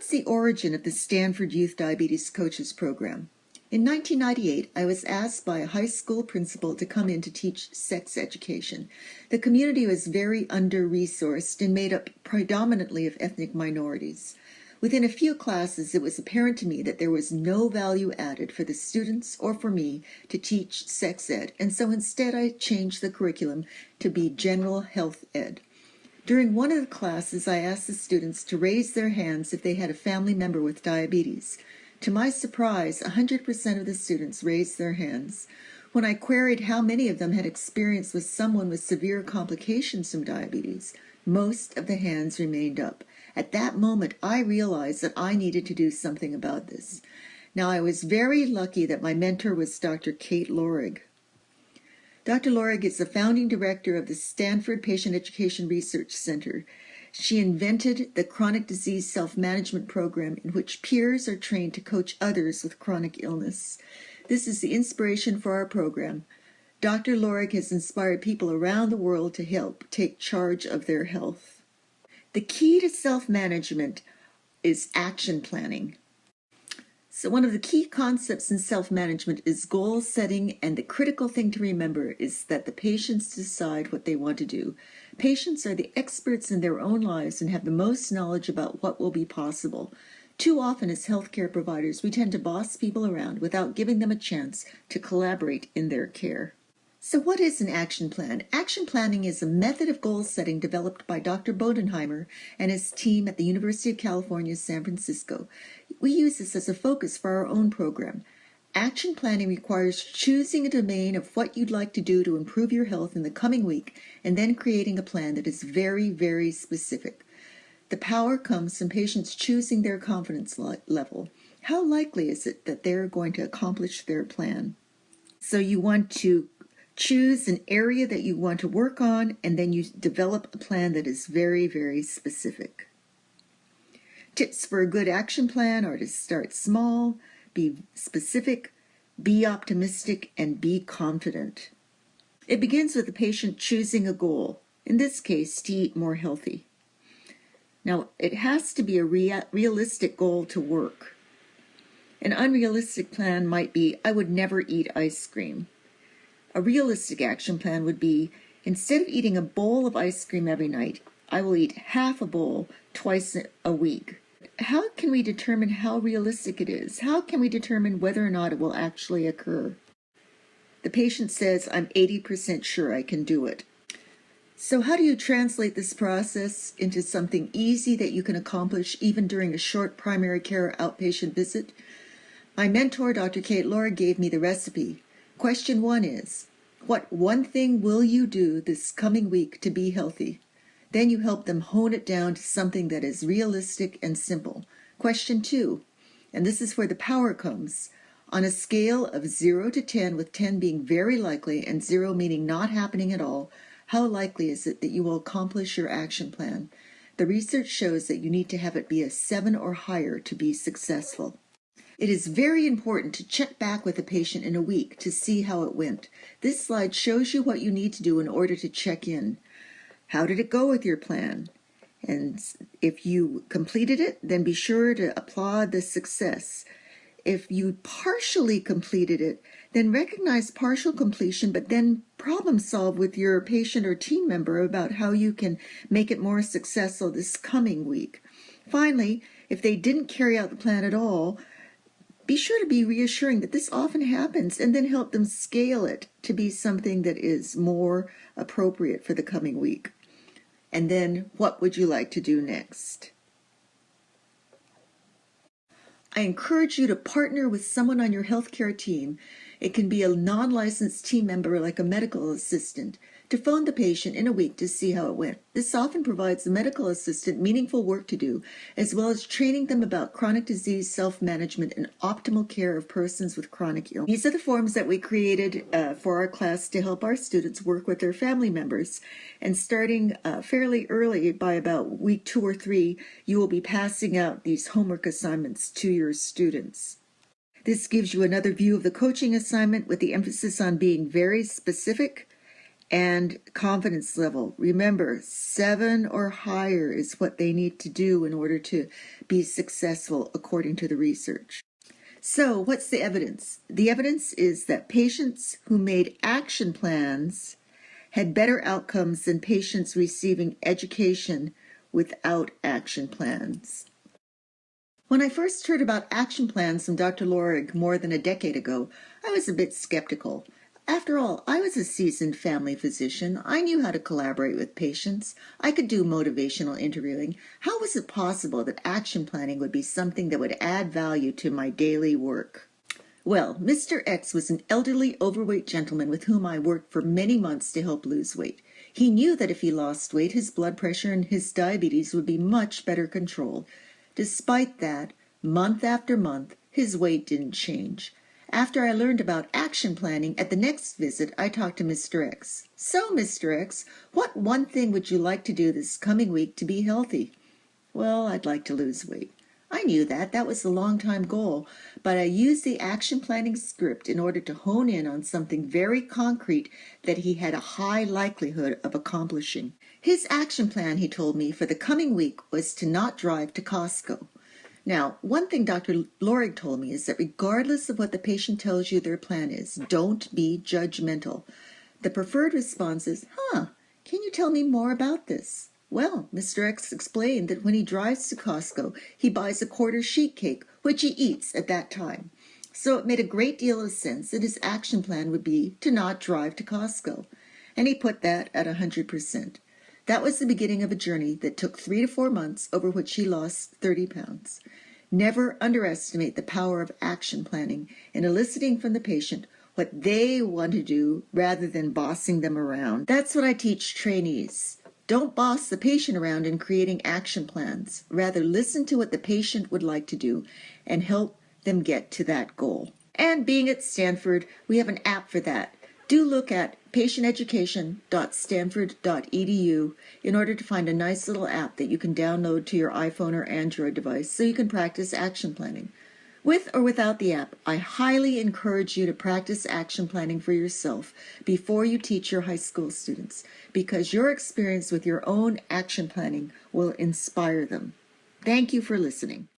What's the origin of the Stanford Youth Diabetes Coaches Program? In 1998, I was asked by a high school principal to come in to teach sex education. The community was very under-resourced and made up predominantly of ethnic minorities. Within a few classes, it was apparent to me that there was no value added for the students or for me to teach sex ed, and so instead I changed the curriculum to be general health ed. During one of the classes, I asked the students to raise their hands if they had a family member with diabetes. To my surprise, 100% of the students raised their hands. When I queried how many of them had experience with someone with severe complications from diabetes, most of the hands remained up. At that moment, I realized that I needed to do something about this. Now, I was very lucky that my mentor was Dr. Kate Lorig. Dr. Lorig is the founding director of the Stanford Patient Education Research Center. She invented the Chronic Disease Self-Management Program, in which peers are trained to coach others with chronic illness. This is the inspiration for our program. Dr. Lorig has inspired people around the world to help take charge of their health. The key to self-management is action planning. So one of the key concepts in self-management is goal setting, and the critical thing to remember is that the patients decide what they want to do. Patients are the experts in their own lives and have the most knowledge about what will be possible. Too often as healthcare providers, we tend to boss people around without giving them a chance to collaborate in their care. So what is an action plan? Action planning is a method of goal setting developed by Dr. Bodenheimer and his team at the University of California, San Francisco. We use this as a focus for our own program. Action planning requires choosing a domain of what you'd like to do to improve your health in the coming week and then creating a plan that is very, very specific. The power comes from patients choosing their confidence level. How likely is it that they're going to accomplish their plan? So you want to choose an area that you want to work on, and then you develop a plan that is very, very specific. Tips for a good action plan are to start small, be specific, be optimistic, and be confident. It begins with the patient choosing a goal, in this case, to eat more healthy. Now, it has to be a realistic goal to work. An unrealistic plan might be, I would never eat ice cream. A realistic action plan would be, instead of eating a bowl of ice cream every night, I will eat half a bowl twice a week. How can we determine how realistic it is? How can we determine whether or not it will actually occur? The patient says, I'm 80% sure I can do it. So how do you translate this process into something easy that you can accomplish even during a short primary care outpatient visit? My mentor, Dr. Kate Lorig, gave me the recipe. Question 1 is, what one thing will you do this coming week to be healthy? Then you help them hone it down to something that is realistic and simple. Question 2, and this is where the power comes. On a scale of 0 to 10, with 10 being very likely and 0 meaning not happening at all, how likely is it that you will accomplish your action plan? The research shows that you need to have it be a 7 or higher to be successful. It is very important to check back with the patient in a week to see how it went. This slide shows you what you need to do in order to check in. How did it go with your plan? And if you completed it, then be sure to applaud the success. If you partially completed it, then recognize partial completion, but then problem solve with your patient or team member about how you can make it more successful this coming week. Finally, if they didn't carry out the plan at all, be sure to be reassuring that this often happens, and then help them scale it to be something that is more appropriate for the coming week. And then, what would you like to do next? I encourage you to partner with someone on your healthcare team. It can be a non-licensed team member like a medical assistant, to phone the patient in a week to see how it went. This often provides the medical assistant meaningful work to do, as well as training them about chronic disease self-management and optimal care of persons with chronic illness. These are the forms that we created for our class to help our students work with their family members. And starting fairly early, by about week 2 or 3, you will be passing out these homework assignments to your students. This gives you another view of the coaching assignment with the emphasis on being very specific and confidence level. Remember, 7 or higher is what they need to do in order to be successful according to the research. So, what's the evidence? The evidence is that patients who made action plans had better outcomes than patients receiving education without action plans. When I first heard about action plans from Dr. Lorig more than a decade ago, I was a bit skeptical. After all, I was a seasoned family physician. I knew how to collaborate with patients. I could do motivational interviewing. How was it possible that action planning would be something that would add value to my daily work? Well, Mr. X was an elderly, overweight gentleman with whom I worked for many months to help lose weight. He knew that if he lost weight, his blood pressure and his diabetes would be much better controlled. Despite that, month after month, his weight didn't change. After I learned about action planning, at the next visit, I talked to Mr. X. So, Mr. X, what one thing would you like to do this coming week to be healthy? Well, I'd like to lose weight. I knew that. That was a long-time goal, but I used the action planning script in order to hone in on something very concrete that he had a high likelihood of accomplishing. His action plan, he told me, for the coming week was to not drive to Costco. Now, one thing Dr. Lorig told me is that regardless of what the patient tells you their plan is, don't be judgmental. The preferred response is, can you tell me more about this? Well, Mr. X explained that when he drives to Costco, he buys a quarter sheet cake, which he eats at that time. So it made a great deal of sense that his action plan would be to not drive to Costco. And he put that at 100%. That was the beginning of a journey that took 3 to 4 months, over which he lost 30 pounds. Never underestimate the power of action planning in eliciting from the patient what they want to do rather than bossing them around. That's what I teach trainees. Don't boss the patient around in creating action plans. Rather, listen to what the patient would like to do and help them get to that goal. And being at Stanford, we have an app for that. Do look at patienteducation.stanford.edu in order to find a nice little app that you can download to your iPhone or Android device so you can practice action planning. With or without the app, I highly encourage you to practice action planning for yourself before you teach your high school students, because your experience with your own action planning will inspire them. Thank you for listening.